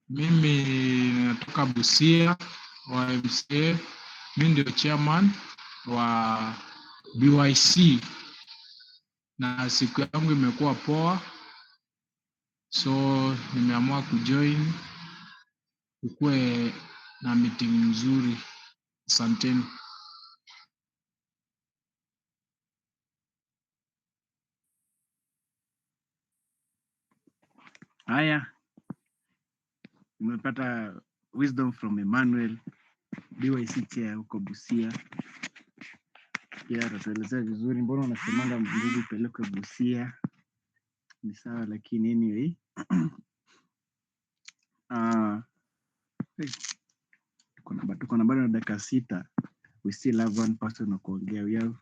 Mimi natoka Busia YMCA. Mimi ndio chairman wa BYC na siku yangu imekuwa poa, so nimeamua kujoin ukuwe na meeting mzuri. Asanteni. Haya, umepata wisdom from Emmanuel BYC chair huko Busia. Pia atatuelezea vizuri mbona unasemanga mzizi ipelekwe Busia. Ni sawa, lakini anyway tuko na bado na dakika 6. We still have one person wa kuongea. We have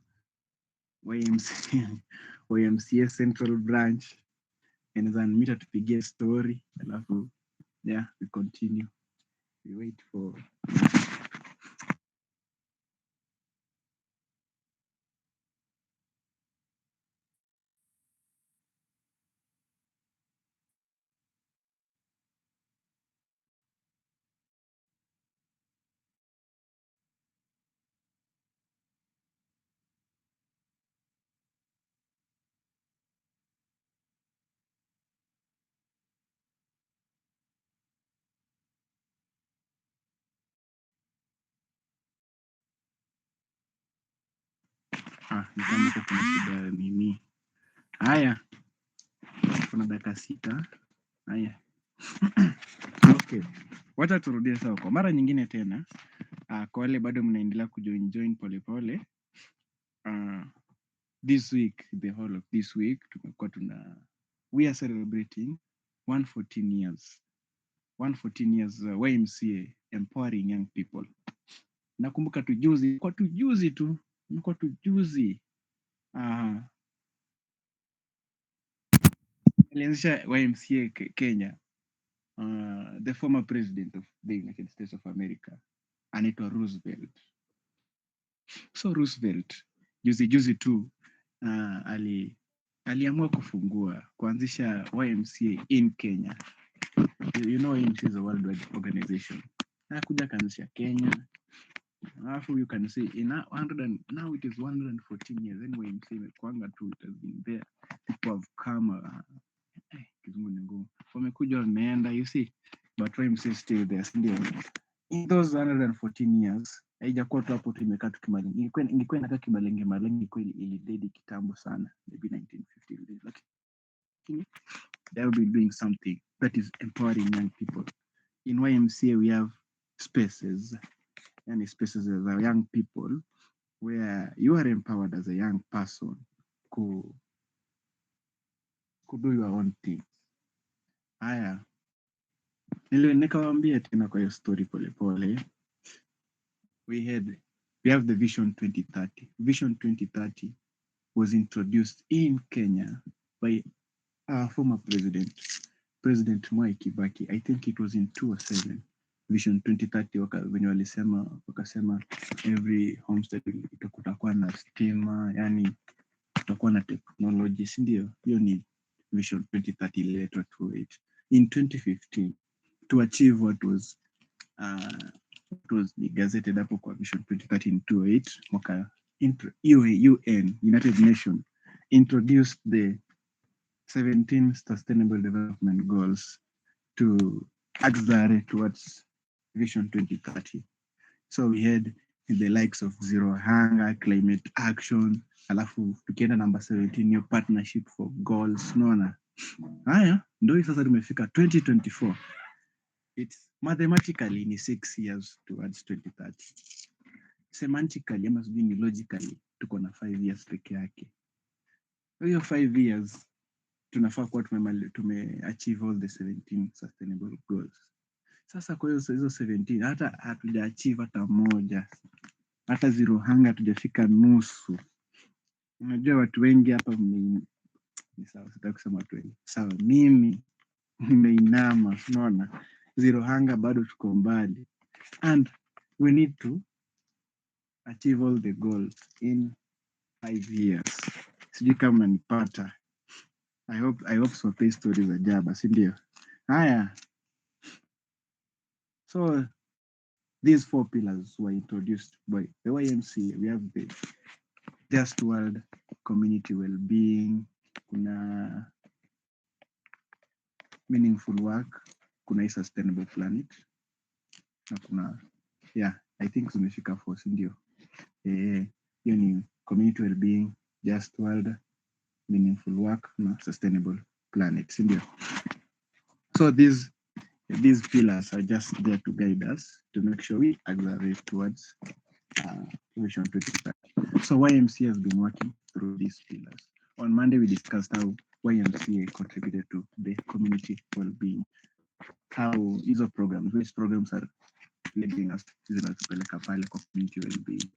YMCA Central Branch and then meet tupigie story, alafu yeah, we continue. We wait for nikamata kuna shida nini. Haya, kuna dakika 6. Haya. Okay, wacha turudie sawa kwa mara nyingine tena. Kwa wale bado mnaendelea kujoin polepole, this week, the whole of this week tumekuwa we are celebrating 114 years YMCA empowering young people. Nakumbuka tujuzi alianzisha YMCA Kenya, the former president of the United States of America anaitwa Roosevelt. So Roosevelt juzi tu aliamua kuanzisha YMCA in Kenya. You know YMCA is a worldwide organization. Anakuja kaanzisha Kenya. Alafu you can say now it is 114 years. Then YMCA imekuanga tu, it has been there. People have come, kizungu ni ngumu. Wamekuja wameenda, you see. But YMCA still there. In those 114 years, haijakuwa tu hapo tu imekaa tukimalenge. Ingekuwa inakaa kimalenge kweli, ilidedi kitambo sana, maybe 1950. Lakini they will be doing something that is empowering young people. In YMCA we have spaces as a young people where you are empowered as a young person to do your own thing. Haya, nikawambia tena kwa hiyo story polepole. We have the Vision 2030. Vision 2030 was introduced in Kenya by our former President Mwai Kibaki. I think it was in 2007. Vision 2030 wenye wakasema every homestead kutakuwa na stima, yani kutakuwa na technology, si ndio? Hiyo ni Vision 2030 ililetwa 2008. In 2015 to achieve what was gazetted hapo kwa Vision 2030 in 2008, mwaka UN, United Nations, introduced the 17 Sustainable Development Goals to accelerate towards Vision 2030. So we had the likes of zero hunger, climate action, alafu tukienda number 17, new partnership for goals. Unaona? Haya, ndio sasa tumefika 2024. It's mathematically ni 6 years towards 2030. Semantically ama sijui ni logically tuko na 5 years peke yake. Hiyo 5 years tunafaa kuwa tumeachieve all the 17 sustainable goals. Sasa kwa hiyo hizo 17 hata hatujaachieve hata moja, hata zero hunger hatujafika nusu. Unajua watu wengi hapa ni sawa, sitaki kusema watu wengi. Sawa, mimi nimeinama, unaona, zero hunger bado tuko mbali, and we need to achieve all the goals in 5 years. Sijui kama nipata. I hope so. Pay stories za jaba, si ndio? Haya, So these 4 pillars were introduced by the YMCA. We have the just world, community well-being, kuna meaningful work, kuna sustainable planet, na kuna I think zimeshika 4, si ndio? Hiyo ni community well-being, just world, meaningful work na sustainable planet, si ndio? So these pillars are just there to guide us to make sure we accelerate towards Vision 2030. So YMCA has been working through these pillars. On Monday, we discussed how YMCA contributed to the community well-being, how these programs are leading us to the community well-being.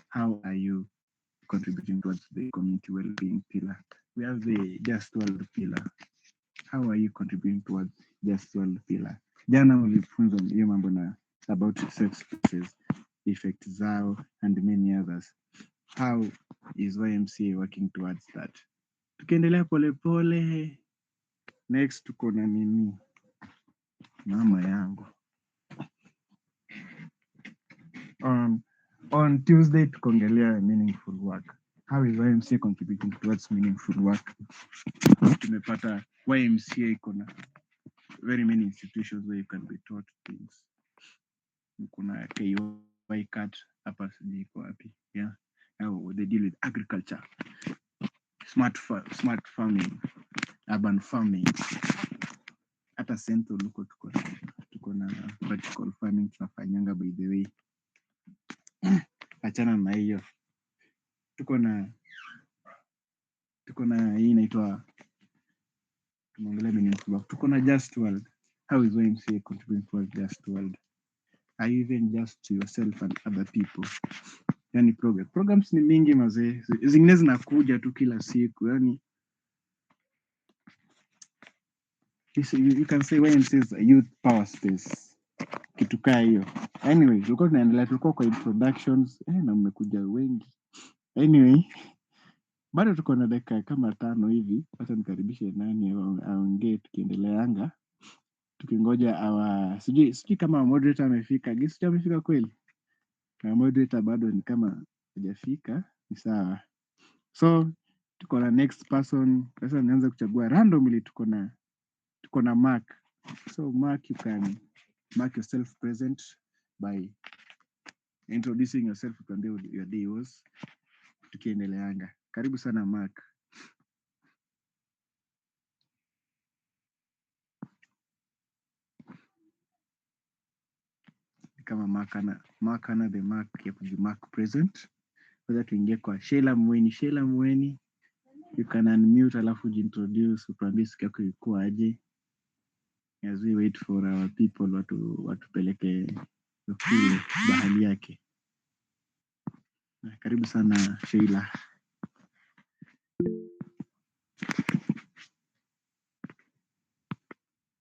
How are you contributing towards the community well-being pillar? We have the Just World pillar. How are you contributing towards Just World pillar? Jana ulifunza hiyo mambo na about sex spaces, effect zao and many others. How is YMCA working towards that? Tukiendelea polepole, next tuko na nini? Mama yangu. On Tuesday tukongelea meaningful work. How is YMCA contributing towards meaningful work? Tumepata YMCA iko na very many institutions where you can be taught things. Kuna KY cat hapa sijui iko wapi. Yeah. How they deal with agriculture, smart farming, urban farming. Hata Central huko tuko na vertical farming tunafanyanga, by the way. Achana na hiyo. Tuko na hii inaitwa tunaongelea meaningful work. Tuko na Just World. How is YMCA contributing towards Just World? Are you even just to yourself and other people? Yani programs ni mingi mazee, zingine zinakuja tu kila siku. Yani you can say YMCA is a youth power space, kitu kaa hiyo. Anyway, tulikuwa kwa introductions na mmekuja wengi. Anyway, bado tuko na dakika kama 5 hivi. Acha nikaribishe nani aongee tukiendeleanga, tukingoja sijui kama moderator amefika. Gisi amefika kweli? Na moderator bado ni kama hajafika, ni sawa. So tuko na next person. Sasa nianza kuchagua randomly. Tuko na Mark. So Mark, you can mark yourself present by introducing yourself, ukiambia your day was, tukiendeleanga. Karibu sana Mark. Kama Mark ana the mark ya kujimark present. Kwanza tuingie kwa Sheila Mweni. You can unmute alafu ujiintroduce, utuambie siku yako ilikuwa aje, as we wait for our people watupeleke kule bahali yake. Karibu sana Sheila.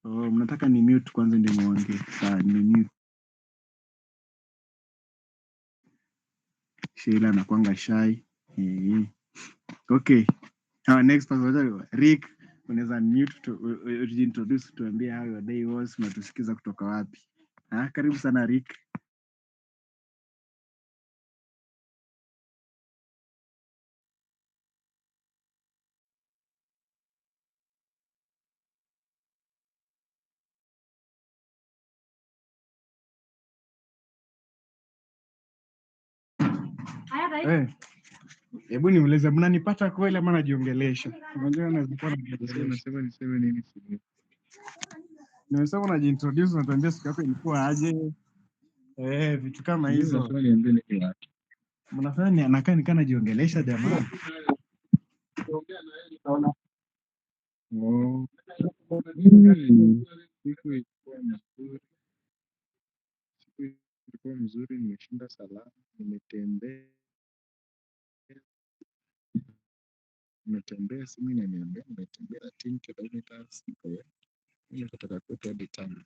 Mnataka ni mute kwanza ndio muongee? Sawa, ni mute. Sheila anakuanga shy. Okay. Our next person, Rick, unaweza unmute ujiintroduce, tuambie how your day was, unatusikiza kutoka wapi? Karibu sana Rick. Hebu niulize, mnanipata kweli ama najiongelesha? Unajua nazikuwa Niseme nini? nimesema unajiintroduce, unatuambia siku yako ilikuwa aje, vitu kama hizo. Mnafanya anakaa nikaa najiongelesha jamani. Siku ilikuwa mzuri, nimeshinda salama, nimetembea, simu inaniambia nimetembea 10 kilometers, kutoka kwetu hadi town.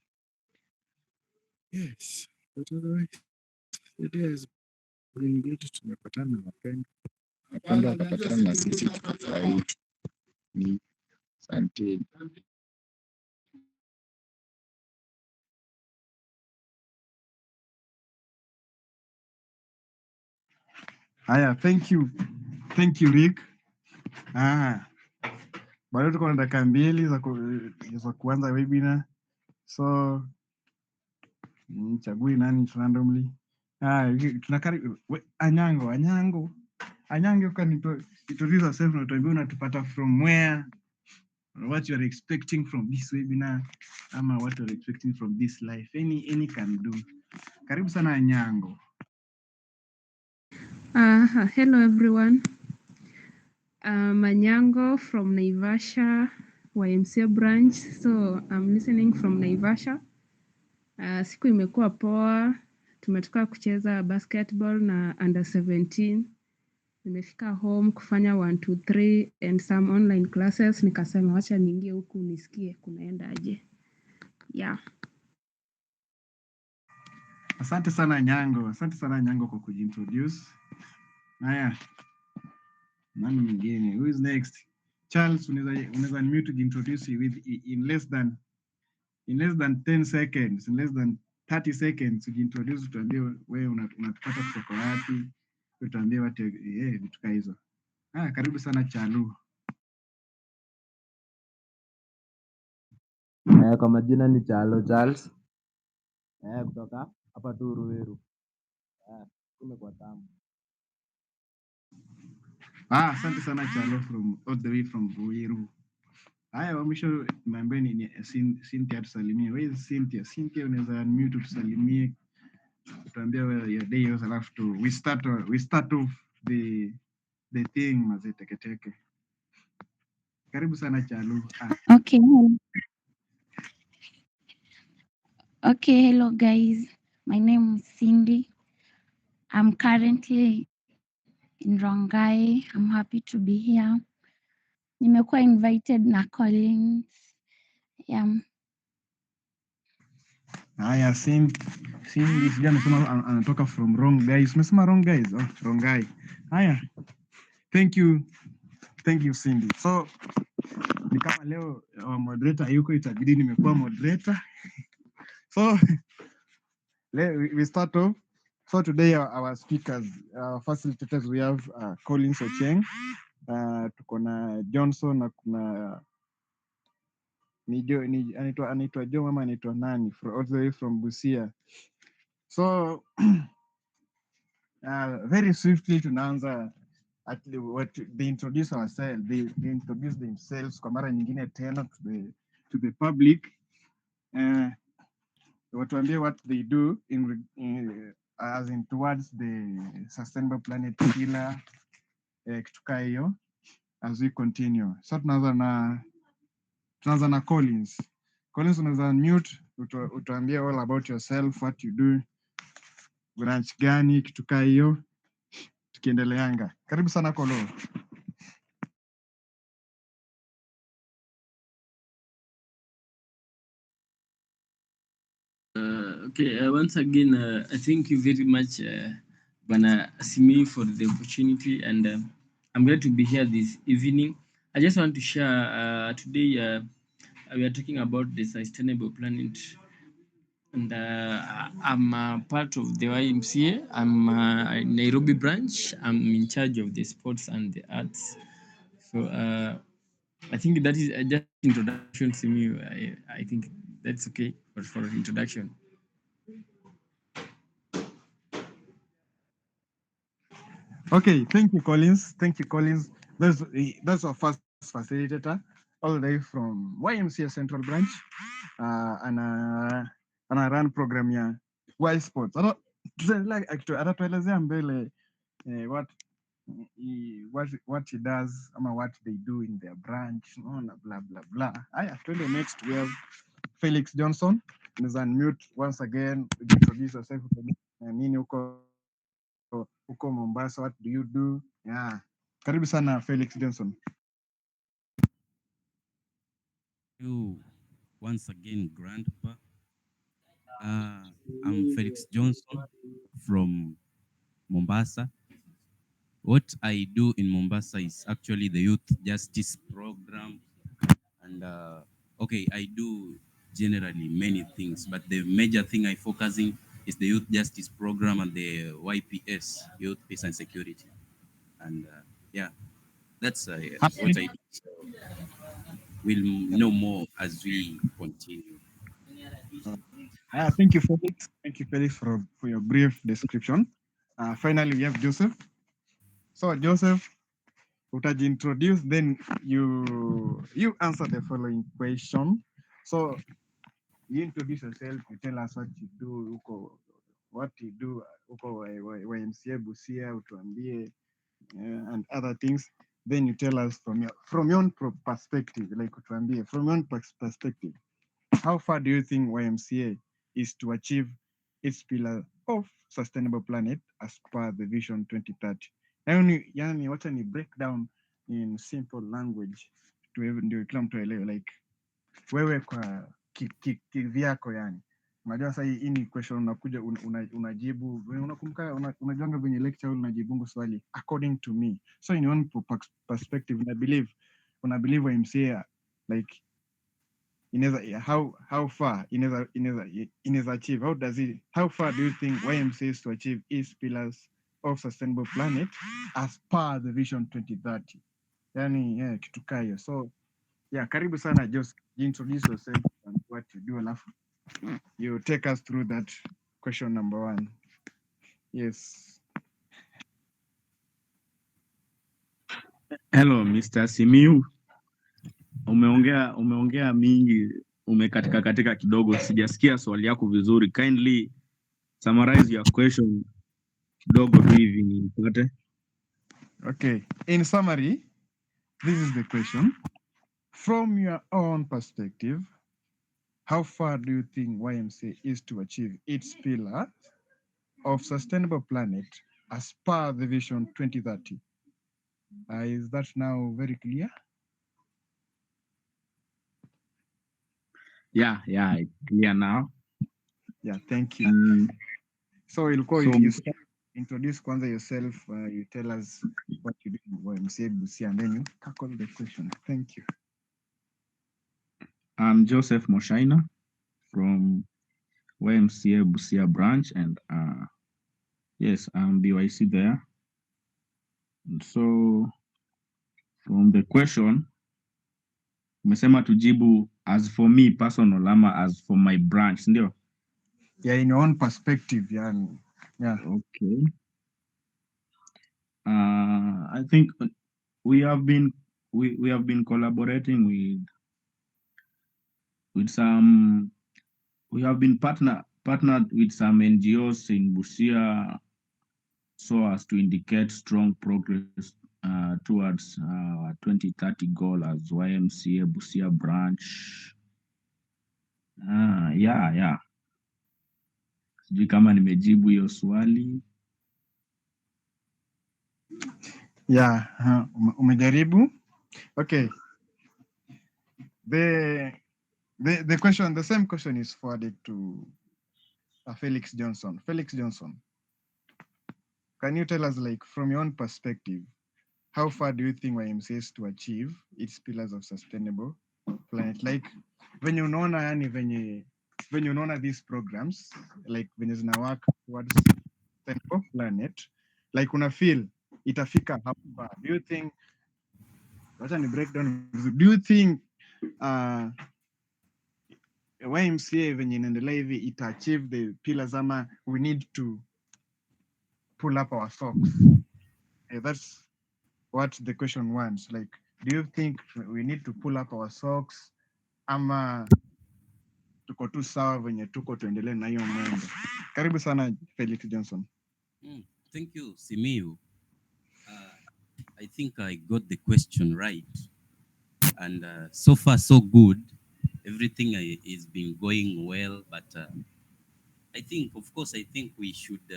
Yes, but it has been good. Tumepatana na wapendwa wakapatana na sisi tukafurahi. Ni asante. Haya, thank you Rick. Ah, bado tuko na dakika mbili za kuanza webinar, so chagui nani randomly. Tunakari Anyango, you can introduce yourself na tuambie unatupata from where, what you are expecting from this webinar, ama what you are expecting from this life. Any can do. Karibu sana Anyango. Hello everyone. Manyango from Naivasha YMCA branch. So I'm listening from Naivasha. Siku imekuwa poa. Tumetoka kucheza basketball na under 17. Nimefika home kufanya 1 2 3 and some online classes, nikasema wacha niingie huku nisikie kunaenda aje. Yeah. Asante sana Nyango kwa kujintroduce. Haya, nani mwingine? Who is next? Charles, unaweza unmute to introduce you with in less than 10 seconds, in less than 30 seconds ujiintroduce, tuambie wewe unatupata kutoka wapi, tuambie watu vitu kama hizo. Karibu sana Chalu. Kwa majina ni Chalo Charles kutoka hapa tu Ruiru. Kumekuwa tamu. Asante sana Chalo from all the way from Ruiru. Haya, wa mwisho niambie ni Cynthia tusalimie. Where is Cynthia? Cynthia, unaweza unmute tusalimie, tuambie your day was, alafu we start off the thing mazee teketeke. Karibu sana Chalu. Okay. Okay, hello guys. My name is Cindy. I'm currently in Rongai. I'm happy to be here. Nimekuwa invited na Collins. Yeah. Haya, Cindy sija amesema anatoka from wrong guys. Umesema wrong guys? Oh, wrong guy. Haya. Thank you Cindy. So ni kama leo moderator yuko, itabidi nimekuwa moderator. So we start off. So today our speakers, our facilitators, we have Collins Ocheng, tuko na Johnson na kuna anaitwa Joe mama anaitwa nani all the way from Busia. So very swiftly tunaanza what they introduce ourselves, they introduce themselves kwa mara nyingine tena to the public, watuambie what they do as in towards the sustainable planet pillar, kitu kaa hiyo as we continue. So tunaanza na Collins. Unaweza unmute utuambie all about yourself, what you do, branch gani, kitu kaa hiyo, tukiendeleanga. Karibu sana Kolo. Okay, once again, I thank you very much, Bana Asimi, for the opportunity, and I'm glad to be here this evening. I just want to share today we are talking about the sustainable planet, and I'm part of the YMCA. I'm Nairobi branch. I'm in charge of the sports and the arts. So I think that is just introduction to me. I think that's okay for introduction. Okay, thank you, Collins. That's our first facilitator, all the way from YMCA Central Branch, and I run program ya Y Sports. Atatuelezea mbele what he does ama what they do in their branch, blah blah blah. Aya, twende next. We have Felix Johnson. Please unmute once again, introduce yourself, nini huko Mombasa, what do you do? Yeah. Karibu sana Felix Johnson. You once again, Grandpa. I'm Felix Johnson from Mombasa. What I do in Mombasa is actually the Youth Justice Program. And okay, I do generally many things, but the major thing I focusing is the Youth Justice Program and the YPS, Youth Peace and Security. And yeah, that's what I Absolutely. do. So we'll know more as we continue. Thank you, Felix. Thank you, Felix, for your brief description. Finally, we have Joseph. So, Joseph, introduce, then you answer the following question. So, you introduce yourself, you tell us what you do, what you do, YMCA Busia, utuambie, and other things. Then you tell us from your own perspective, like utuambie, from your own perspective, how far do you think YMCA is to achieve its pillar of sustainable planet as per the Vision 2030? Yani, wacha ni break down in simple language ndio kila mtu aelewe, like wewe kwa kivyako yani. Unajua sasa hii ni question unakuja unajibu unakumbuka unajuanga venye lecture unajibungu swali according to me. So in one perspective una believe YMCA like inaweza how far inaweza achieve, how far do you think YMCA is to achieve its pillars of sustainable planet as per the Vision 2030? Yani yeah, kitu kaa hiyo. So yeah, karibu sana Joseph, introduce yourself and what you do, alafu you take us through that question number 1. Yes. Hello Mr. Simiu, umeongea mingi, umekatika katika kidogo, sijasikia swali yako vizuri. Kindly summarize your question kidogo tu hivi nipate. Okay, in summary, this is the question. From your own perspective, how far do you think YMCA is to achieve its pillar of sustainable planet as per the Vision 2030? Is that now very clear? Yeah, it's clear now. Yeah, thank you. So you start, introduce kwanza yourself, you tell us what you do in YMCA Busia, and then you tackle the question. Thank you. I'm Joseph Moshaina from YMCA Busia branch, and yes, I'm BYC there. And so from the question, umesema tujibu as for me personal ama as for my branch, ndio? Yeah, in your own perspective, yeah. Okay. I think we have been collaborating with some. We have been partnered with some NGOs in Busia so as to indicate strong progress towards 2030 goal as YMCA Busia branch. Yeah. Sijui kama nimejibu hiyo swali. Yeah, umejaribu. Okay. The question, the same question is forwarded to Felix Johnson. Felix Johnson, can you tell us, like, from your own perspective, how far do you think YMCA is to achieve its pillars of sustainable planet? Like, when you know these programs, like when it's now work towards sustainable planet, like una feel itafika how far? Do you think? Wacha ni breakdown. Do you think YMCA venye inaendelea hivi ita achieve the pillars ama we need to pull up our socks? That's what the question wants. Like, do you think we need to pull up our socks ama tuko tu sawa venye tuko tuendelee na hiyo mwendo? Karibu sana Felix Johnson. Thank you, Simiu. I think I got the question right. And so far, so good. Everything is been going well. But I think, of course, we should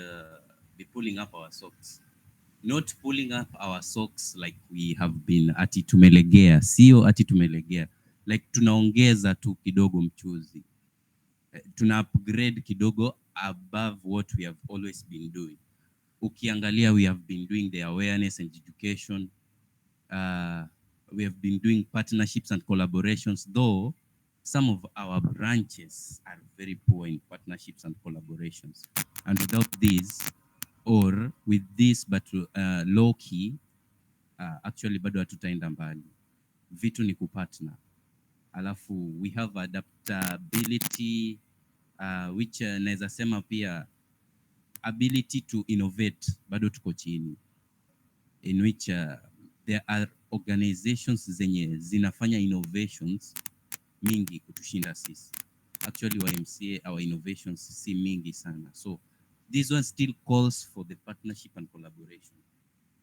be pulling up our socks. Not pulling up our socks like we have been ati tumelegea. Sio ati tumelegea. Like tunaongeza tu kidogo mchuzi. Tuna upgrade kidogo above what we have always been doing. Ukiangalia, we have been doing the awareness and education. We have been doing partnerships and collaborations, though some of our branches are very poor in partnerships and collaborations. And without this, or with this but low key, actually bado hatutaenda mbali, vitu ni kupartner. Alafu we have adaptability, which naweza sema pia ability to innovate bado tuko chini, in which there are organizations zenye zinafanya innovations mingi kutushinda sisi. Actually YMCA, our innovations si mingi sana, so this one still calls for the partnership and collaboration.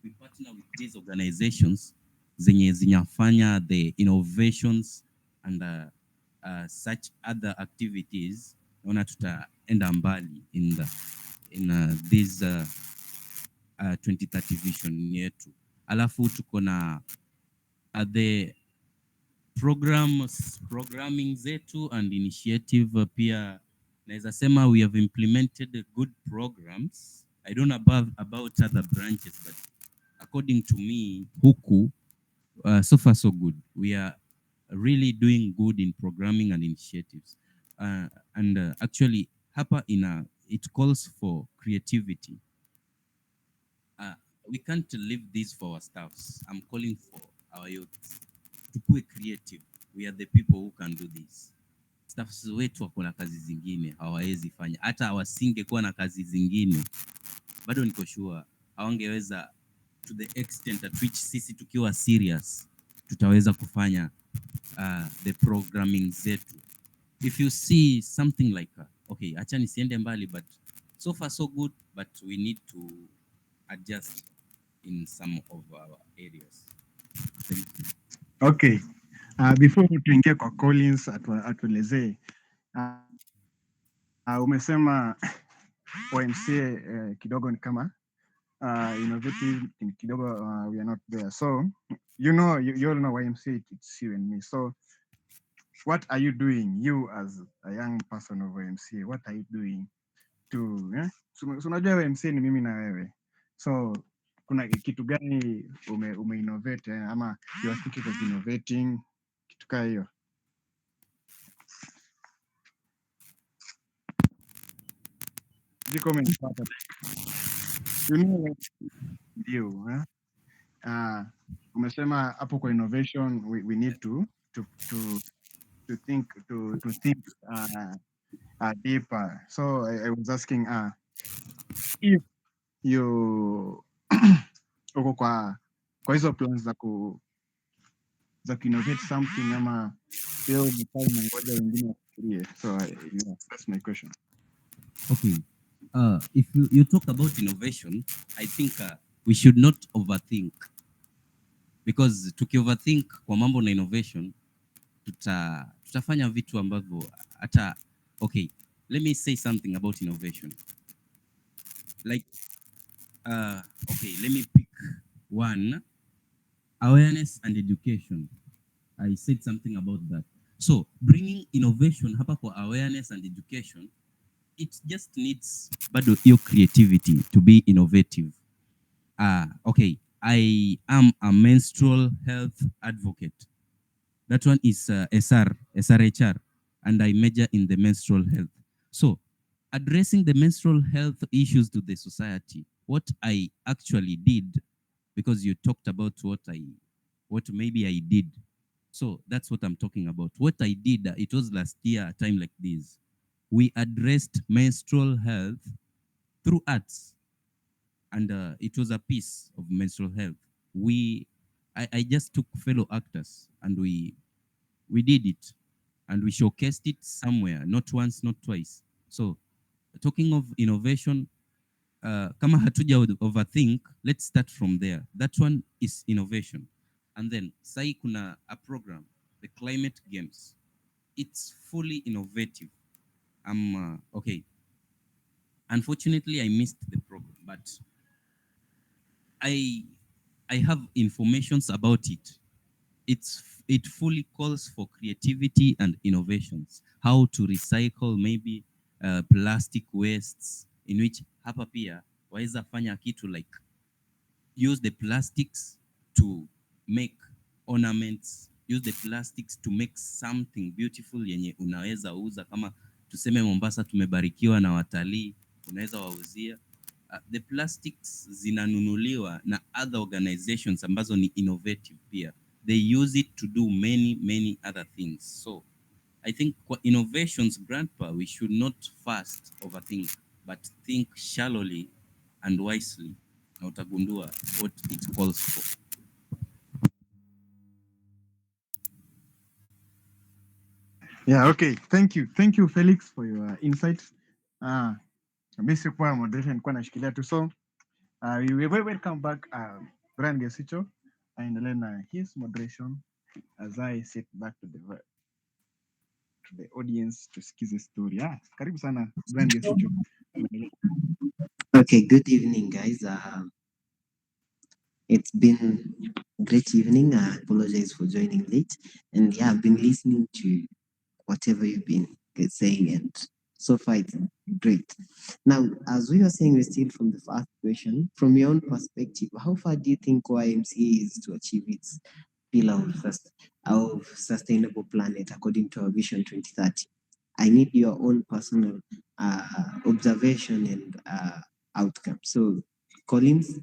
We partner with these organizations zenye zinafanya the innovations and such other activities, naona tutaenda mbali in this 2030 vision yetu. Alafu tuko na the programming zetu and initiative pia naweza sema we have implemented good programs. I don't know about other branches, but according to me huku so far so good. We are really doing good in programming and initiatives, and actually hapa it calls for creativity. We can't leave this for our staffs. I'm calling for our youth to be creative. We are the people who can do this. Staffs wetu wako na kazi zingine hawawezi fanya, hata wasingekuwa na kazi zingine bado niko sure hawangeweza to the extent at which sisi tukiwa serious tutaweza kufanya the programming zetu. If you see something like okay, acha nisiende mbali, but so far so good, but we need to adjust in some of our areas. Thank you. Okay. Before tuingie kwa Collins atuelezee, umesema YMCA kidogo ni kama innovative kidogo, we are not there. So you all know YMCA, it's you and me. So what are you doing, you as a young person of YMCA, what are you doing to so unajua YMCA ni mimi na wewe, so kuna kitu gani ume innovate ama you are thinking of innovating kitu kaa hiyo? Ndio, umesema hapo kwa innovation we need to think deeper. So I was asking if you uko kwa hizo plans za innovate something ama leo umekaa unangoja wengine wafikirie. So that's my question. Okay. If you talk about innovation, I think we should not overthink, because tuki-overthink kwa mambo na innovation tutafanya vitu ambavyo hata okay, let me say something about innovation. Like okay, let me pick one, awareness and education. I said something about that. So bringing innovation hapa kwa awareness and education, it just needs bado your creativity to be innovative. Okay, I am a menstrual health advocate. That one is SRHR, and I major in the menstrual health. So addressing the menstrual health issues to the society, what I actually did, because you talked about what maybe I did. So that's what I'm talking about. What I did, it was last year, a time like this. We addressed menstrual health through arts, and it was a piece of menstrual health. I just took fellow actors and we did it, and we showcased it somewhere, not once, not twice. So talking of innovation, kama hatuja overthink, let's start from there. That one is innovation. And then sai kuna a program, the climate games. It's fully innovative. Okay. Unfortunately, I missed the program, but I have informations about it. It fully calls for creativity and innovations. How to recycle maybe plastic wastes, in which hapa pia waweza fanya kitu like use the plastics to make ornaments, use the plastics to make something beautiful yenye unaweza uza. Kama tuseme Mombasa tumebarikiwa na watalii, unaweza wauzia the plastics zinanunuliwa na other organizations ambazo ni innovative pia. They use it to do many other things. So I think kwa innovations, grandpa, we should not fast overthink, but think shallowly and wisely, na utagundua what it calls for. Yeah, okay. Thank you Felix for your insights. Mimi sikuwa moderation, nilikuwa nashikilia tu. So we will welcome back Brian Gesicho aendelee na his moderation as I sit back to the audience tusikize story. Karibu sana Brian Gesicho. Okay, good evening, guys. It's been a great evening. I apologize for joining late. And yeah, I've been listening to whatever you've been saying, and so far it's great. Now, as we were saying, we're still from the first question. From your own perspective, how far do you think YMCA is to achieve its pillar of sustainable planet according to our Vision 2030? I need your own personal observation and outcome. So, Collins?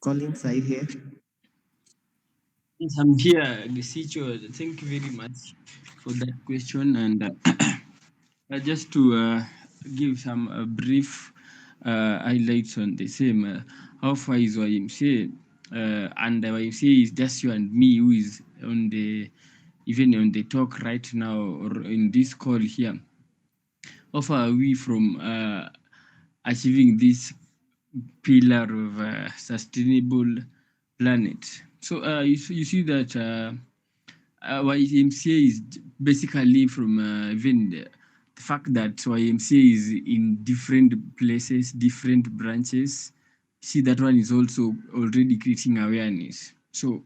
Collins, are you here? Yes, I'm here, Gesicho. Thank you very much for that question. And just to give some brief highlights on the same, how far is YMCA? And the YMCA is just you and me who is on the even on the talk right now or in this call here. How far are we from achieving this pillar of sustainable planet? So you see that YMCA is basically from even the fact that YMCA is in different places, different branches. See, that one is also already creating awareness. So,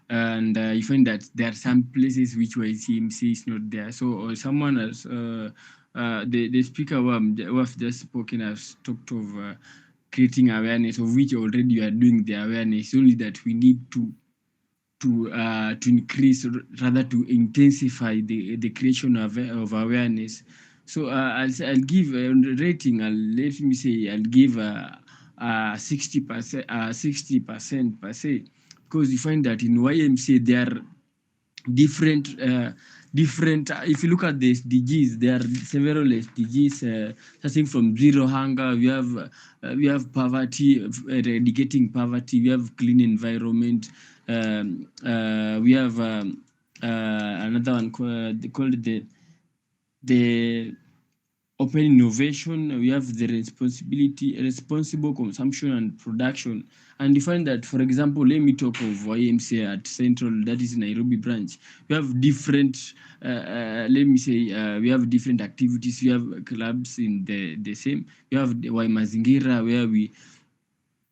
and you find that there are some places which YMCA is not there. So, someone has, the speaker who have just spoken has talked of creating awareness, of which already you are doing the awareness, only that we need to increase, rather to intensify the creation of awareness. So I'll give a rating. Let me say I'll give 60%, 60% per se, because you find that in YMCA there are different if you look at the SDGs, there are several SDGs starting from zero hunger. We have poverty, eradicating poverty. We have clean environment. We have another one called the open innovation. We have the responsible consumption and production. And you find that, for example, let me talk of YMCA at Central, that is Nairobi branch. We have different, let me say, we have different activities. We have clubs in the same. We have the Mazingira, where we,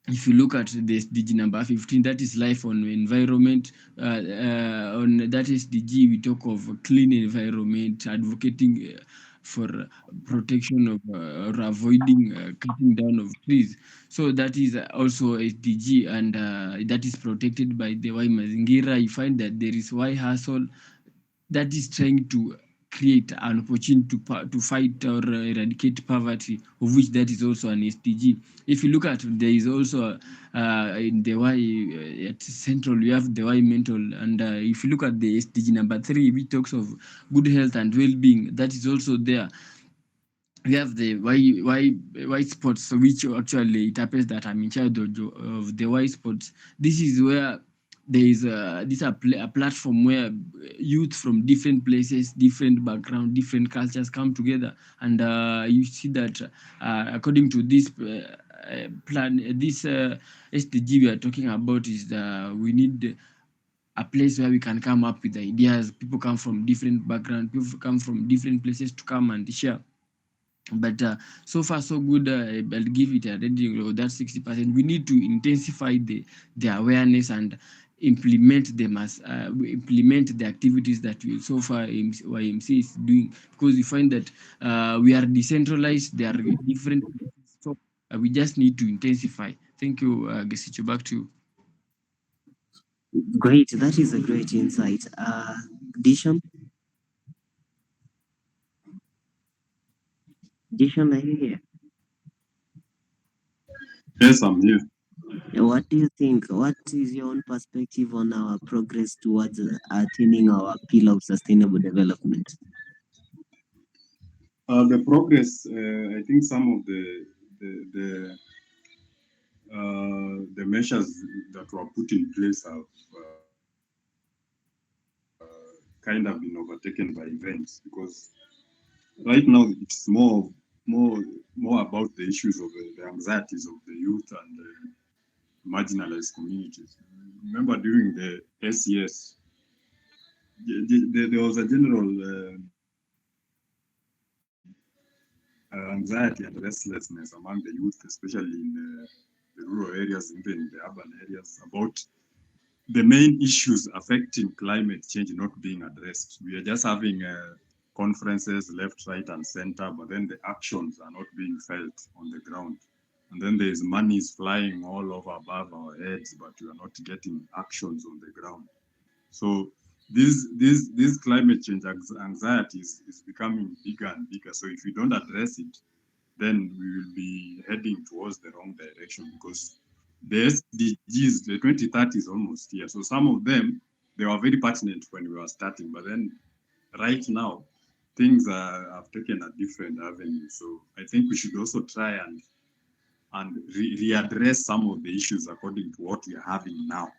if you look at the SDG number 15, that is life on environment. On that SDG, we talk of clean environment, advocating for protection of or avoiding cutting down of trees. So that is also SDG, and that is protected by the Y Mazingira. You find that there is Y Hustle, that is trying to create an opportunity to fight or eradicate poverty, of which that is also an SDG. If you look at, there is also in the Y at Central, we have the Y mental, and if you look at the SDG number 3, which talks of good health and well-being, that is also there. We have the Y sports, which actually it happens that I'm in charge of the Y sports. This is where there is a platform where youth from different places, different background, different cultures come together, and you see that according to this plan, this SDG we are talking about is we need a place where we can come up with ideas. People come from different backgrounds, people come from different places to come and share. But so far so good. I'll give it a rating of that 60%. We need to intensify the awareness and implement them as implement the activities that we so far YMC is doing, because we find that we are decentralized. There are different places, so we just need to intensify. Thank you, Gesicho. Back to you. Great, that is a great insight. Dishon? Jason, are you here? Yes, I'm here. What do you think? What is your own perspective on our progress towards attaining our pillar of sustainable development? The progress, I think some of the measures that were put in place have kind of been overtaken by events, because right now it's more about the issues of the anxieties of the youth and marginalized communities. Remember during the SES, there was a general anxiety and restlessness among the youth, especially in the rural areas, even in the urban areas, about the main issues affecting climate change not being addressed. We are just having conferences left, right, and center, but then the actions are not being felt on the ground. And then there's monies flying all over above our heads, but we are not getting actions on the ground. So this climate change anxiety is becoming bigger and bigger. So if we don't address it, then we will be heading towards the wrong direction, because the SDGs, the 2030 is almost here. So some of them, they were very pertinent when we were starting, but then right now, things have taken a different avenue. So I think we should also try and readdress some of the issues according to what we are having now.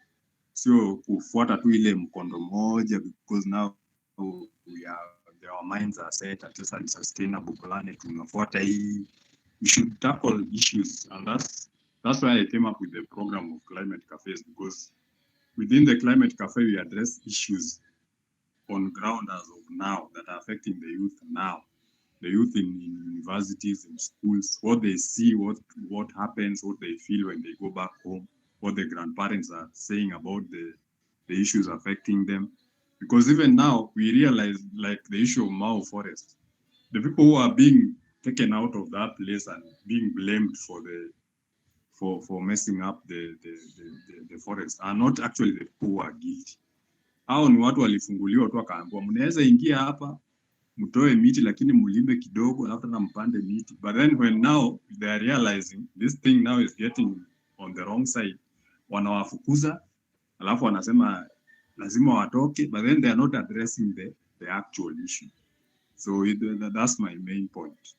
Sio kufuata tu ile mkondo moja, because now our minds are set at a sustainable planet. Tunafuata hii. We should tackle issues, and that's why I came up with the program of climate cafes, because within the climate cafe we address issues on ground as of now that are affecting the youth now, the youth in universities, in schools, what they see, what happens, what they feel when they go back home, what the grandparents are saying about the issues affecting them. Because even now we realize, like the issue of Mao Forest, the people who are being taken out of that place and being blamed for messing up the forest are not actually the people who are guilty. Hao ni watu walifunguliwa tu wakaambiwa mnaweza ingia hapa mtoe miti lakini mlime kidogo alafu na mpande miti. But then when now they are realizing this thing now is getting on the wrong side, wanawafukuza alafu wanasema lazima watoke, but then they are not addressing the actual issue. So that's my main point.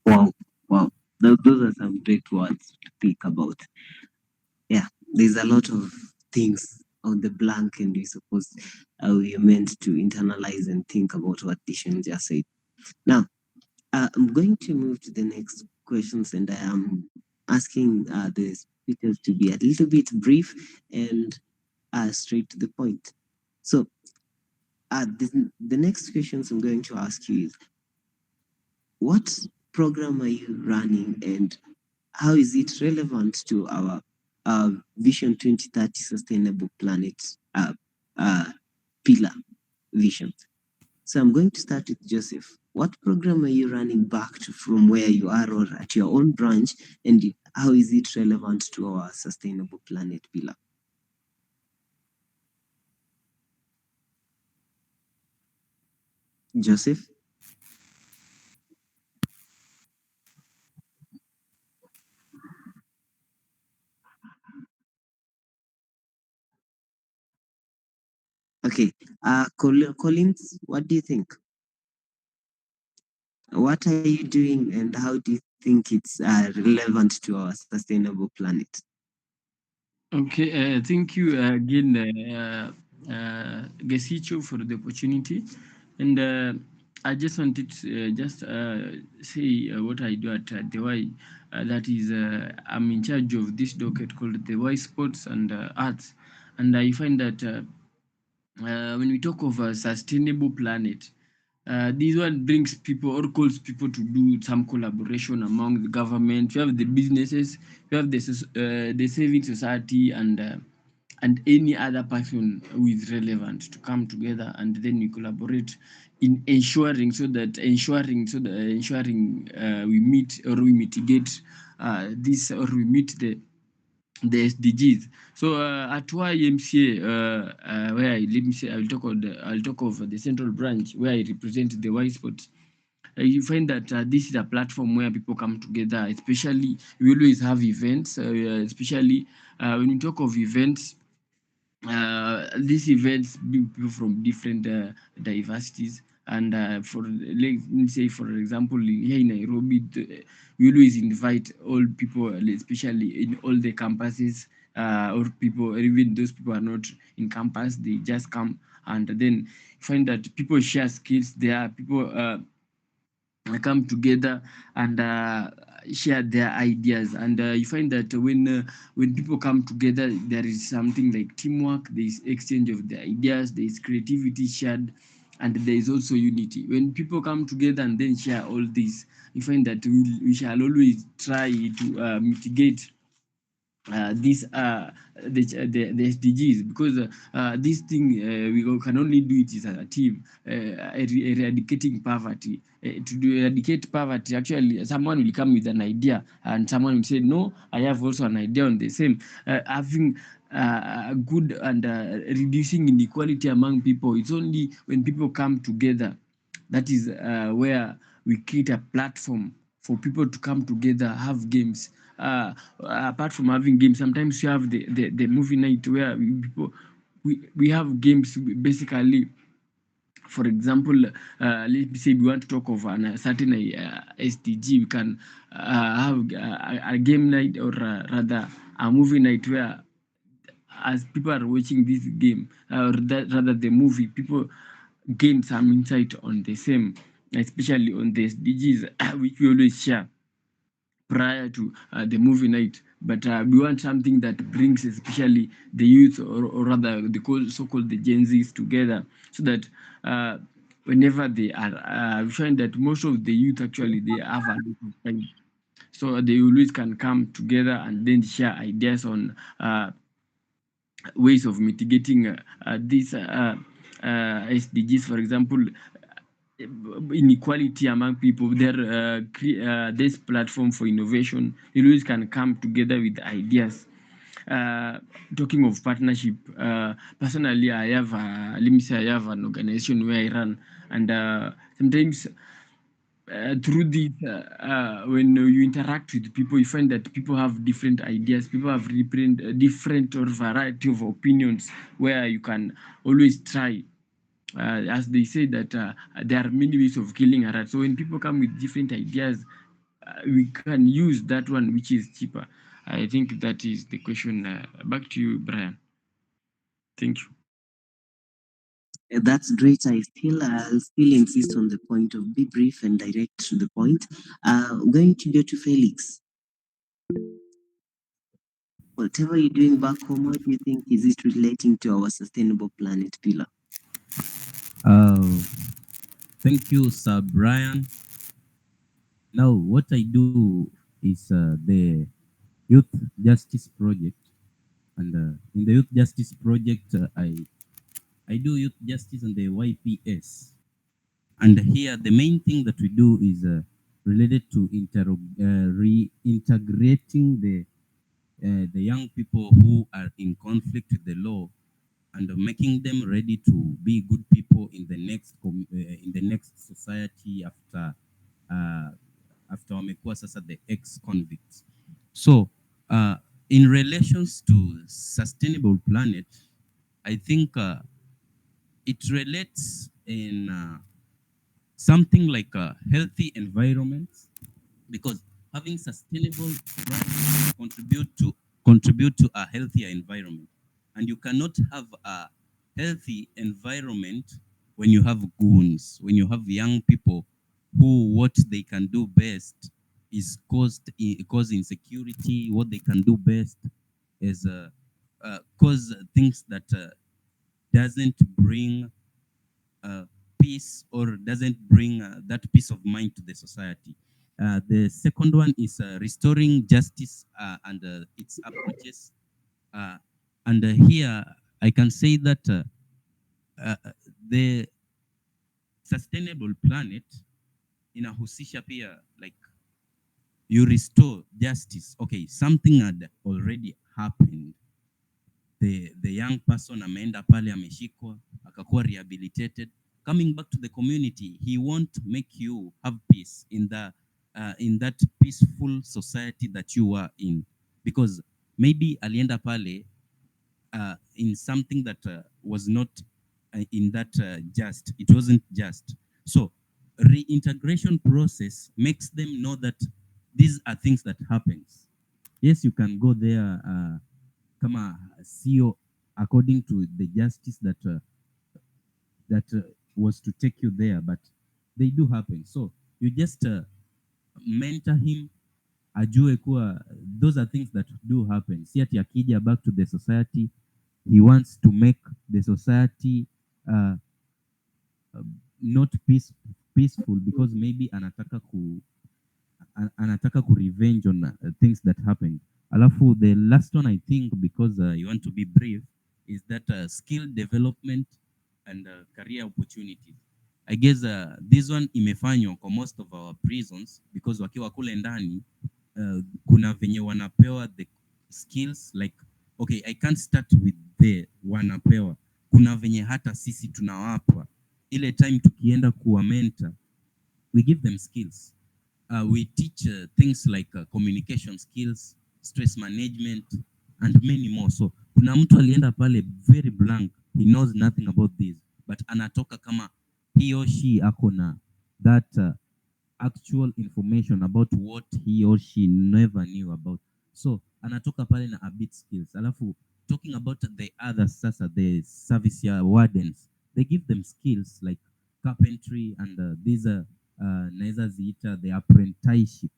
Wow, wow. Those are some great words to think about. Yeah, there's a lot of things on the blank, and we suppose we are meant to internalize and think about what Dishon just said. Now, I'm going to move to the next questions, and I am asking the speakers to be a little bit brief and straight to the point. So, the next questions I'm going to ask you is, what program are you running, and how is it relevant to our Vision 2030 Sustainable Planet pillar vision? So I'm going to start with Joseph. What program are you running back to from where you are or at your own branch, and how is it relevant to our Sustainable Planet pillar? Joseph? Okay. Collins, what do you think? What are you doing, and how do you think it's relevant to our sustainable planet? Okay, thank you again, Gesicho, for the opportunity. And I just wanted to say what I do at the Y. That is, I'm in charge of this docket called the Y Sports and Arts. And I find that when we talk of a sustainable planet, this one brings people or calls people to do some collaboration among the government. You have the businesses, you have the saving society, and any other person who is relevant to come together, and then we collaborate in ensuring we meet or we mitigate this, or we meet the SDGs. So at YMCA, where I let me say I'll talk of the central branch where I represent the Y Sports. you find that this is a platform where people come together. Especially, we always have events. Especially when we talk of events, these events bring people from different diversities. And for let me say, for example, here in Nairobi, we always invite all people, especially in all the campuses, or people, or even those people are not in campus, they just come. And then you find that people share skills. There are people come together and share their ideas. And you find that when people come together, there is something like teamwork, there is exchange of the ideas, there is creativity shared, and there is also unity. When people come together and then share all this, you find that we shall always try to mitigate these the SDGs, because this thing we can only do it as a team. Eradicating poverty. To eradicate poverty, actually, someone will come with an idea, and someone will say, "No, I have also an idea on the same." Having a good and reducing inequality among people. It's only when people come together that is where we create a platform for people to come together, have games. Apart from having games, sometimes you have the movie night where we have games basically. For example, let me say we want to talk of a certain SDG, we can have a game night, or rather a movie night, where as people are watching this game, or rather the movie, people gain some insight on the same, especially on the SDGs, which we always share prior to the movie night. But we want something that brings especially the youth, or rather the so-called the Gen Zs together, so that whenever they are, we find that most of the youth actually they have a lot of time, so they always can come together and then share ideas on ways of mitigating these SDGs. For example, inequality among people. This platform for innovation, you always can come together with ideas. Talking of partnership, personally, I have let me say I have an organization where I run, and sometimes through this, when you interact with people, you find that people have different ideas, people have different or variety of opinions, where you can always try. As they say that there are many ways of killing a rat. So when people come with different ideas, we can use that one which is cheaper. I think that is the question. Back to you, Brian. Thank you. That's great. I'll still insist on the point of be brief and direct to the point. Going to go to Felix. Whatever you're doing back home, what do you think is it relating to our sustainable planet pillar? Uh, Thank you, Sir Brian. Now, what I do is the Youth Justice Project, and in the Youth Justice Project, I do youth justice on the YPS. And here, the main thing that we do is related to reintegrating the young people who are in conflict with the law, and making them ready to be good people in the next society uh, after wamekuwa sasa the ex-convicts. So in relations to sustainable planet, I think it relates in something like a healthy environment, because having sustainable practices contribute to a healthier environment, and you cannot have a healthy environment when you have goons, when you have young people who what they can do best is cause insecurity. What they can do best is cause things that doesn't bring uh, peace, or doesn't bring that peace of mind to the society. The second one is restoring justice and its approaches. Uh, and here I can say that uh, the sustainable planet inahusisha pia, like, you restore justice. Okay, something had already happened. The young person ameenda pale, ameshikwa, akakuwa rehabilitated, coming back to the community, he won't make you have peace in that peaceful society that you are in, because maybe alienda pale in something that was not in that just, it wasn't just. So reintegration process makes them know that these are things that happens. Yes, you can go there kama CEO according to the justice that was to take you there, but they do happen. So you just mentor him, ajue kuwa those are things that do happen. Si ati akija back to the society, he wants to make the society uh, not peaceful because maybe anataka ku revenge on things that happened. Alafu the last one, I think, because you want to be brief, is that skill development and career opportunities. I guess this one imefanywa kwa most of our prisons, because wakiwa kule ndani kuna venye wanapewa the skills, like okay, I can't start with the wanapewa, kuna venye hata sisi tunawapa ile time tukienda kuwa mentor, we give them skills. We teach things like communication skills, stress management, and many more. So kuna mtu alienda pale very blank, he knows nothing about this, but anatoka kama he or she akona that actual information about what he or she never knew about. So anatoka pale na a bit skills. Alafu talking about the others, sasa the service ya wardens, they give them skills like carpentry and these naweza ziita the apprenticeship,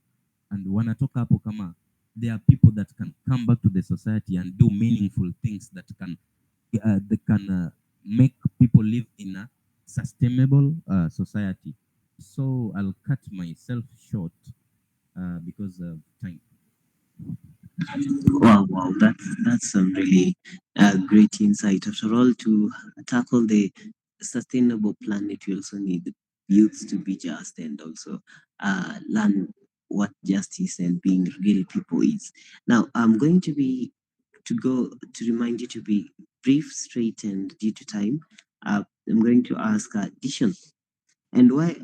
and wanatoka hapo kama there are people that can come back to the society and do meaningful things that can make people live in a sustainable society. So I'll cut myself short because of time. Wow, wow, that's some really great insight. After all, to tackle the sustainable planet, we also need youths to be just and also learn what justice and being real people is. Now, I'm going to remind you to be brief, straight, and due to time. I'm going to ask Dishon. And why,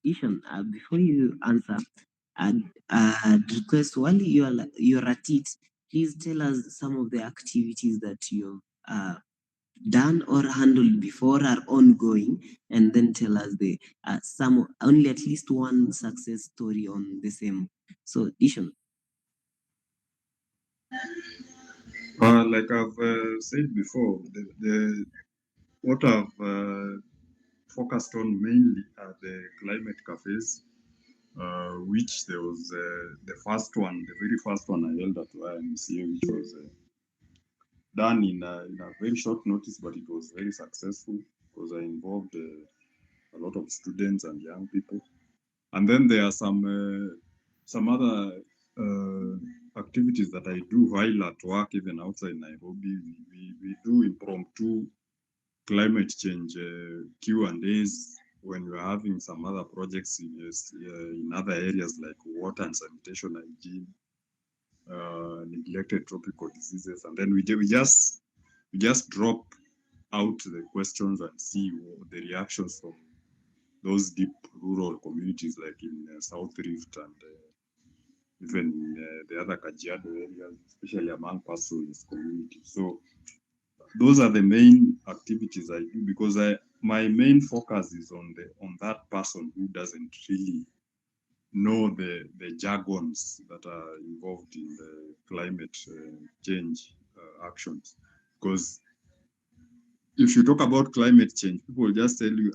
Dishon, before you answer, I'd request while you're at it, please tell us some of the activities that you've done or handled before are ongoing, and then tell us the some only at least one success story on the same. So, Dishon. Like I've said before, what I've focused on mainly are the climate cafes, which there was the very first one I held at YMCA, which was done in a very short notice, but it was very successful because I involved a lot of students and young people. And then there are some other activities that I do while at work, even outside Nairobi. We do impromptu climate change Q&As when we're having some other projects in other areas like water and sanitation hygiene, neglected tropical diseases, and then we just drop out the questions and see the reactions from those deep rural communities like in South Rift and even the other Kajiado areas, especially among pastoralist communities. So those are the main activities I do because my main focus is on that person who doesn't really know the jargons that are involved in the climate change actions. Because if you talk about climate change, people will just tell you,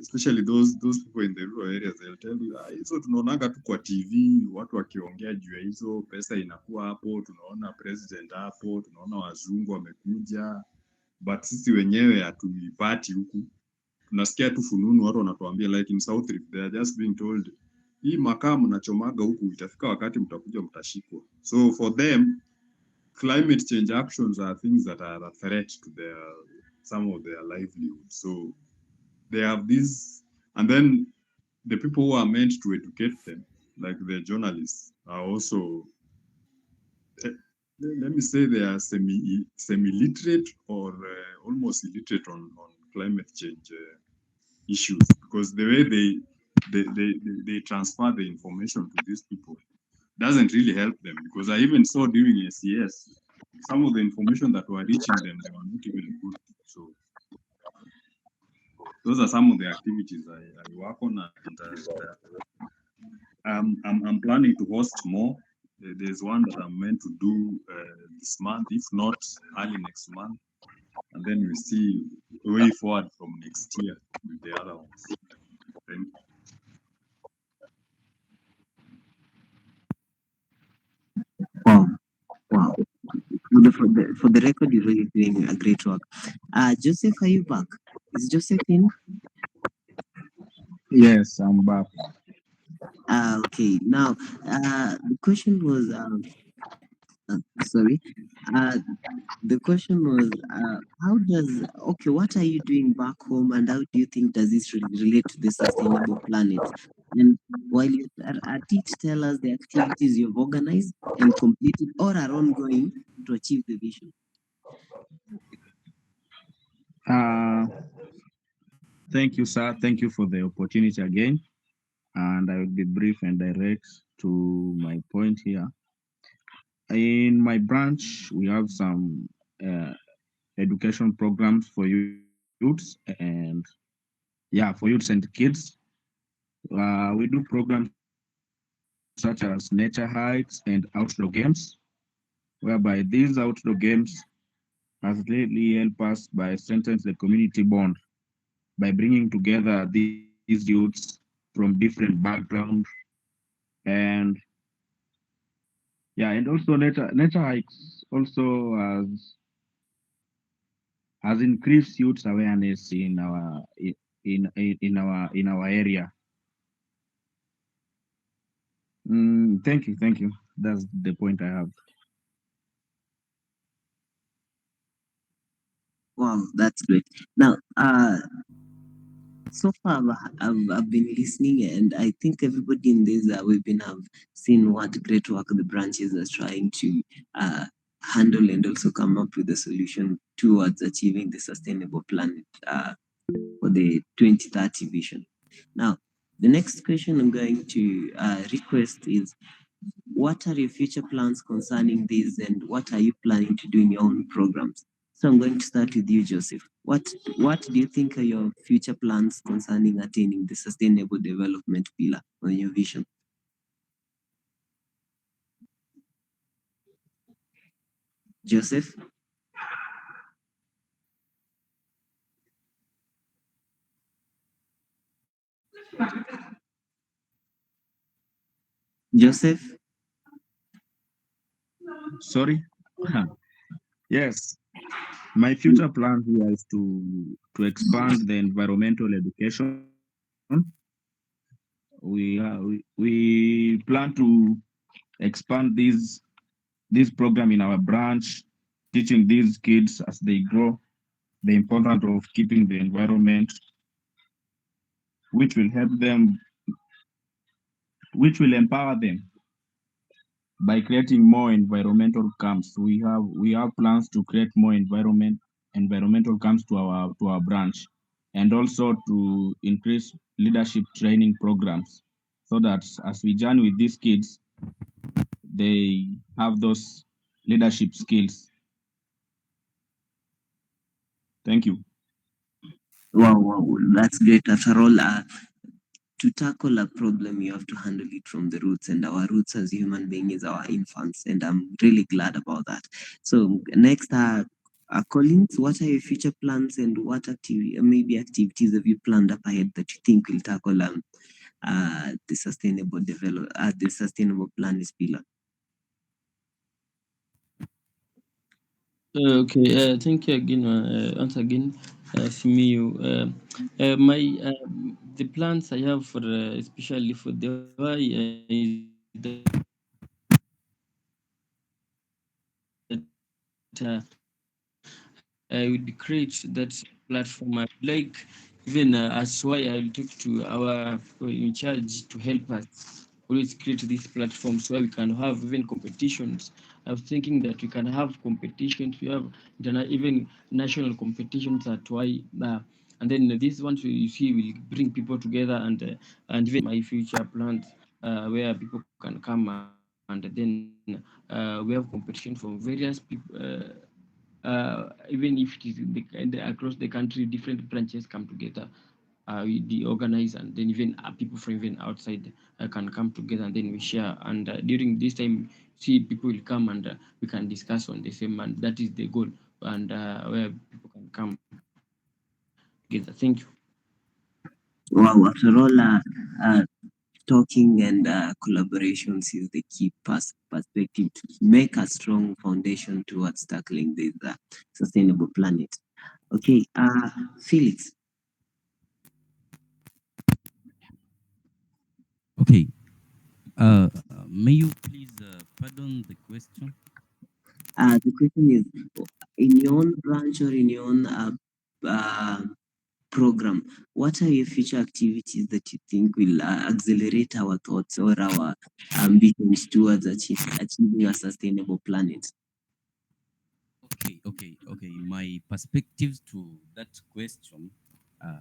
especially those people in the rural areas, they'll tell you, hizo tunaonanga tu kwa TV, watu wakiongea juu ya hizo, pesa inakuwa hapo, tunaona president hapo, tunaona wazungu wamekuja, but sisi wenyewe hatuipati huku. Tunasikia tu fununu, watu wanatuambia like in South Rift, they are just being told, hii makaa mnachomaga huku, itafika wakati mtakuja mtashikwa. So for them, climate change actions are things that are a threat to some of their livelihood. So they have this, and then the people who are meant to educate them, like the journalists, are also, let me say, they are semi-literate or almost illiterate on climate change issues, because the way they transfer the information to these people doesn't really help them. Because I even saw during SES, some of the information that were reaching them, they were not even good. So those are some of the activities I work on, and I'm planning to host more. There's one that I'm meant to do this month, if not early next month, and then we see a way forward from next year with the other ones. Thank you. Wow, wow. For the record, you're really doing a great work. Joseph, are you back? Is Joseph in? Yes, I'm back. Okay. Now, the question was, sorry. Uh, the question was, okay, what are you doing back home, and how do you think does this relate to the sustainable planet? And while you are at it, tell us the activities you've organized and completed or are ongoing to achieve the vision. Uh, Thank you, sir. Thank you for the opportunity again. And I will be brief and direct to my point here. In my branch, we have some uh, education programs for youths and for youths and kids. We do programs such as nature hikes and outdoor games, whereby these outdoor games has really helped us by strengthening the community bond by bringing together these youths from different backgrounds. And yeah, and also nature hikes also has increased youth awareness in our area. Thank you. That's the point I have. Wow, that's great. Now, so far I've been listening, and I think everybody in this webinar have seen what great work the branches are trying to handle and also come up with a solution towards achieving the sustainable planet for the 2030 vision. Now, the next question I'm going to request is, what are your future plans concerning this, and what are you planning to do in your own programs? So I'm going to start with you, Joseph. What do you think are your future plans concerning attaining the sustainable development pillar on your vision? Joseph? Joseph? Sorry. Yes, my future plan here is to expand the environmental education. We plan to expand this program in our branch, teaching these kids as they grow the importance of keeping the environment, which will help them, which will empower them by creating more environmental camps. We have plans to create more environmental camps to our branch, and also to increase leadership training programs, so that as we journey with these kids, they have those leadership skills. Thank you. Wow, wow, that's great. After all, to tackle a problem, you have to handle it from the roots, and our roots as human beings is our infants, and I'm really glad about that. So next, Collins, what are your future plans, and what maybe activities have you planned up ahead that you think will tackle the sustainable planet pillar? Okay, thank you again, once again, Simiyu. My the plans I have for especially for the why is that I would create that platform. I would like even as why I'll talk to our in charge to help us always create these platforms where we can have even competitions. I was thinking that we can have competitions. We have even national competitions at why And then this one, so you see, will bring people together, and even my future plans, where people can come, and then we have competition from various people. Even if it is across the country, different branches come together. We organize, and then even people from even outside can come together, and then we share. And during this time, see, people will come, and we can discuss on the same, and that is the goal, and where people can come together. Thank you. Wow, after all, talking and collaborations is the key perspective to make a strong foundation towards tackling this sustainable planet. Okay, Felix. Okay. May you please pardon the question? The question is, in your own branch or in your own uh, program, what are your future activities that you think will accelerate our thoughts or our ambitions towards achieving a sustainable planet? Okay. My perspectives to that question, uh,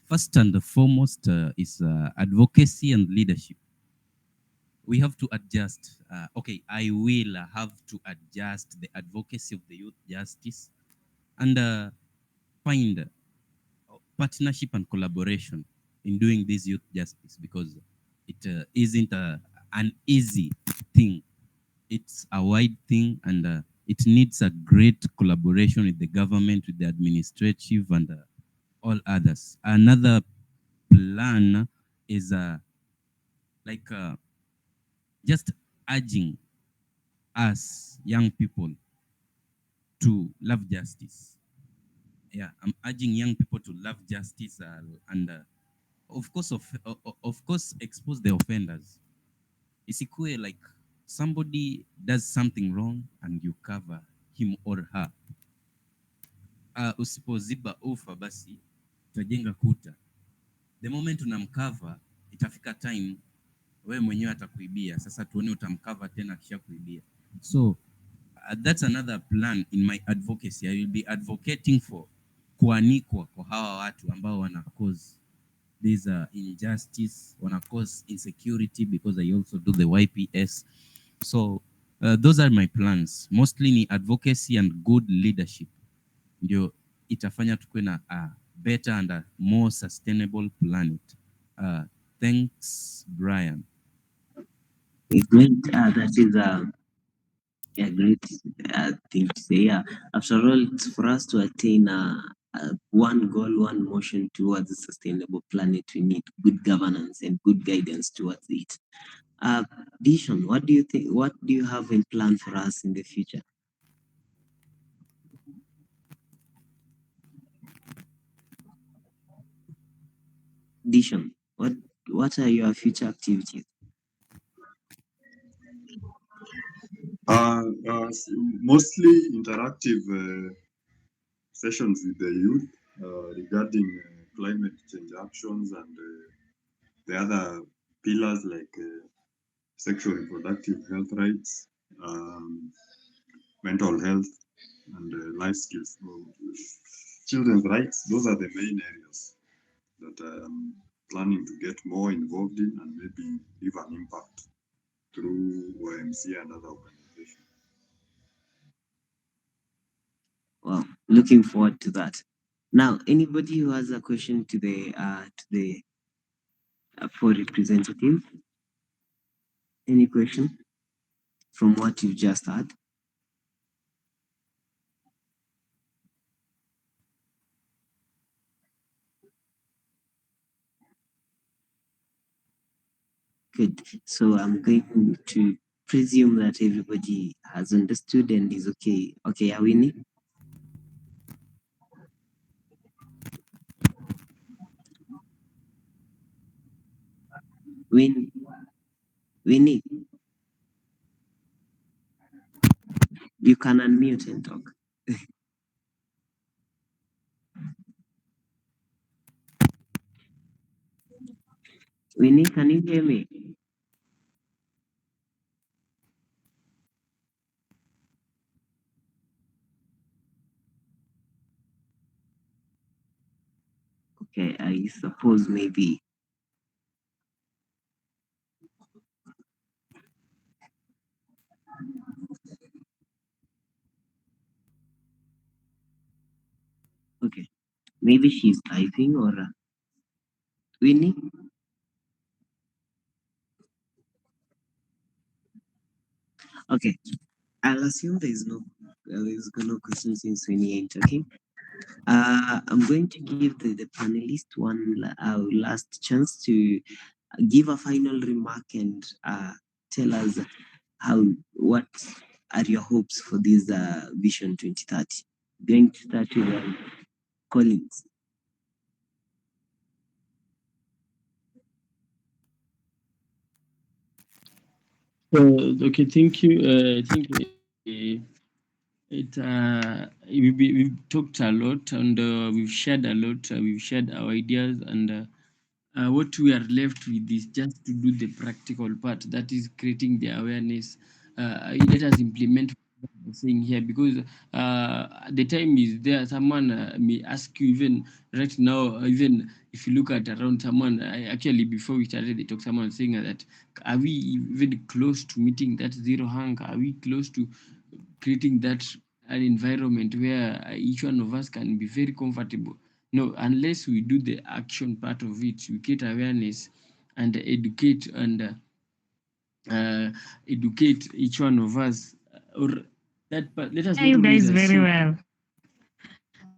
first and foremost, is advocacy and leadership. We have to adjust. Okay, I will have to adjust the advocacy of the youth justice and find partnership and collaboration in doing this youth justice, because it isn't an easy thing. It's a wide thing, and it needs a great collaboration with the government, with the administrative, and all others. Another plan is like just urging us young people to love justice. Yeah, I'm urging young people to love justice, and of course, expose the offenders. Isikue like somebody does something wrong and you cover him or her. Usipoziba ufa basi utajenga kuta. The moment unamcover, itafika time wewe mwenyewe atakuibia. Sasa tuone utamcover tena kisha kuibia. So that's another plan in my advocacy. I will be advocating for kuanikwa kwa hawa watu ambao wana cause this injustice, wana cause insecurity, because I also do the YPS. So those are my plans. Mostly ni advocacy and good leadership. Ndio itafanya tukuwe na a better and a more sustainable planet. Thanks, Brian. Great. That is a great thing to say. Yeah. After all, it's for us to attain one goal, one motion towards a sustainable planet. We need good governance and good guidance towards it. Dishon, what do you think? What do you have in plan for us in the future? Dishon, what are your future activities? Mostly interactive sessions with the youth regarding climate change actions and the other pillars like sexual reproductive health rights, mental health, and life skills. So, children's rights, those are the main areas that I am planning to get more involved in and maybe leave an impact through YMCA and other organizations. Well, looking forward to that. Now, anybody who has a question to the for representative, any question from what you've just heard? Good. So I'm going to presume that everybody has understood and is okay. Okay, are we? Winnie, you can unmute and talk. Winnie, can you hear me? Okay, I suppose maybe. Okay, maybe she's typing or Winnie. Okay, I'll assume there's no question since Winnie ain't. Okay. I'm going to give the panelist last chance to give a final remark and tell us how what are your hopes for this Vision 2030. Going to start with Collins. Okay, thank you. I think we've talked a lot and we've shared a lot. We've shared our ideas and what we are left with is just to do the practical part, that is creating the awareness. Let us implement what we're saying here because the time is there. Someone may ask you even right now, even if you look at around someone, actually before we started the talk, someone saying that are we even close to meeting that zero hunger? Are we close to creating that an environment where each one of us can be very comfortable? No, unless we do the action part of it, we create awareness and educate each one of us, or that part. Let us Yeah, not you always guys very assume. well.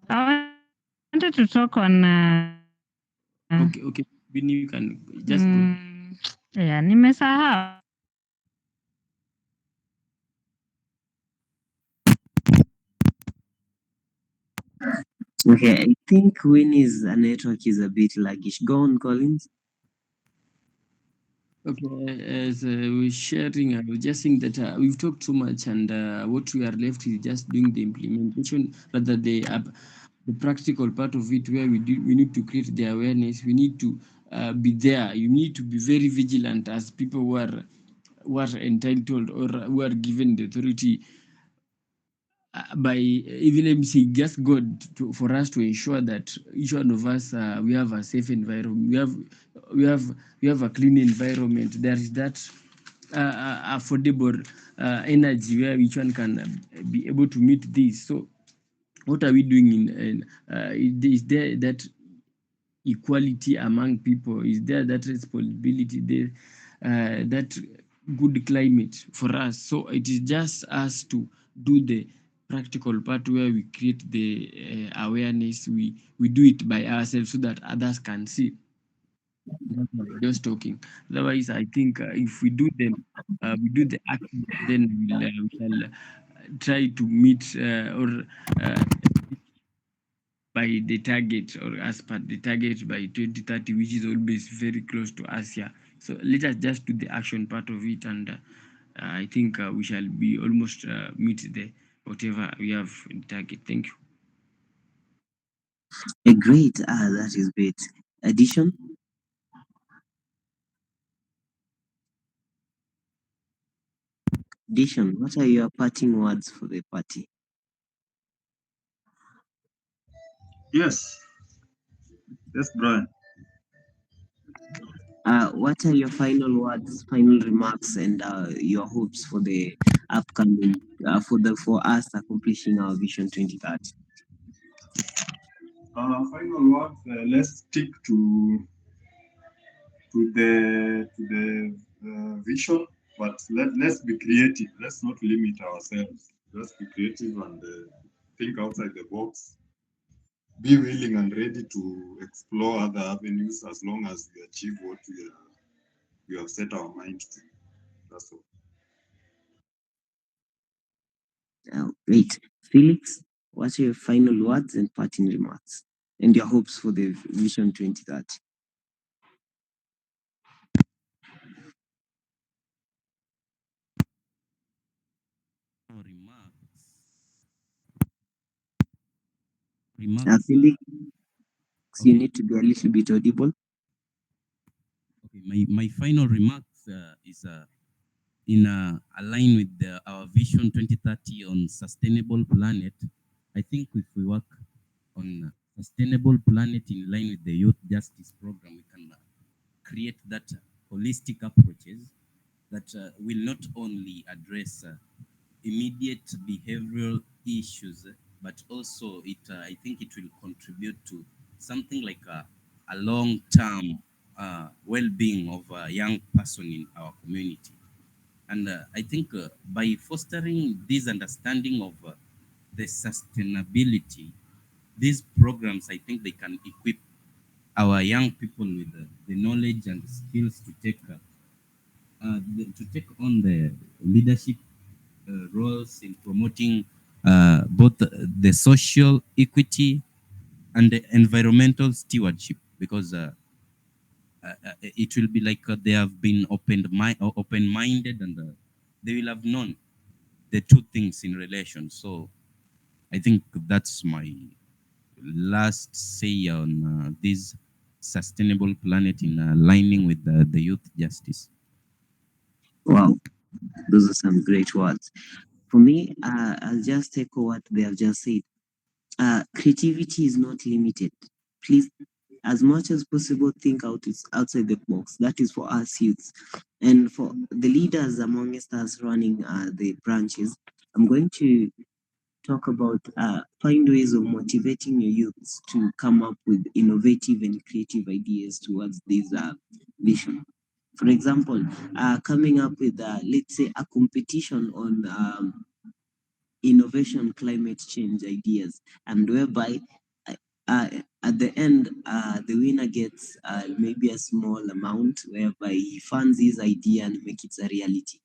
I wanted to talk on. Okay, okay, Vinny, you can just go. Yeah, nimesahau. Okay, I think Winnie's network is a bit sluggish. Go on, Collins. Okay, as we're sharing, I was just saying that we've talked so much, and what we are left is just doing the implementation, rather the practical part of it, where we need to create the awareness. We need to be there. You need to be very vigilant as people who are entitled or who are given the authority by even MC, just God for us to ensure that each one of us we have a safe environment. We have we have a clean environment. There is that affordable energy where each one can be able to meet this. So, what are we doing is there that equality among people? Is there that responsibility there, that good climate for us? So it is just us to do the practical part where we create the awareness. We do it by ourselves so that others can see. That's why we're just talking. Otherwise, I think if we do the action, then we shall try to meet or uh, by the target, or as per the target by 2030, which is always very close to us here. So let us just do the action part of it, and I think we shall be almost meet the whatever we have in target. Thank you. A great. That is great. Addition. Addition. What are your parting words for the party? Yes, yes, Brian. What are your final words, final remarks, and your hopes for the upcoming for us accomplishing our Vision 2030? Final words. Let's stick to the vision, but let's be creative. Let's not limit ourselves. Let's be creative and think outside the box. Be willing and ready to explore other avenues as long as we achieve what we have set our mind to. That's all. Great. Felix, what are your final words and parting remarks, and your hopes for the Vision 2030? Remarks. Remarks. Felix, you Okay. need to be a little bit audible. Okay. My final remarks is in align with our Vision 2030 on sustainable planet. I think if we work on sustainable planet in line with the youth justice program, we can create that holistic approaches that will not only address immediate behavioral issues, but also I think it will contribute to something like a long-term well-being of a young person in our community. And I think by fostering this understanding of the sustainability, these programs, I think they can equip our young people with the knowledge and skills to take on the leadership roles in promoting both the social equity and the environmental stewardship, because it will be like they have been open-minded, and they will have known the two things in relation. So I think that's my last say on this sustainable planet in aligning with the youth justice. Wow, those are some great words. For me, I'll just echo what they have just said. Creativity is not limited. Please, as much as possible, think outside the box. That is for us youths. And for the leaders amongst us running the branches, I'm going to talk about find ways of motivating your youths to come up with innovative and creative ideas towards this vision. For example, coming up with, let's say, a competition on innovation climate change ideas, and whereby uh, uh, at the end, the winner gets maybe a small amount whereby he funds his idea and make it a reality.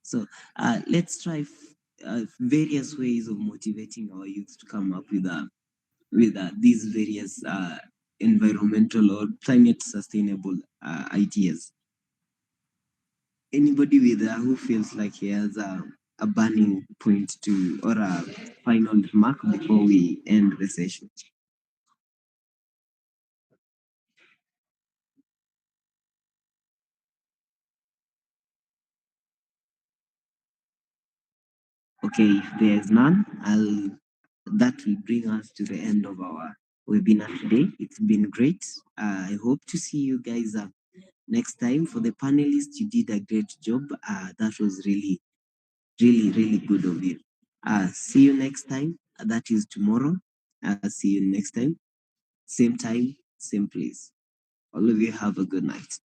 So let's try various ways of motivating our youth to come up with these various environmental or climate sustainable ideas. Anybody with who feels like he has a burning point to or a final remark before we end the session? Okay, if there is none, that will bring us to the end of our webinar today. It's been great. I hope to see you guys next time. For the panelists, you did a great job. That was really, really, really good of you. See you next time. That is tomorrow. See you next time. Same time, same place. All of you have a good night.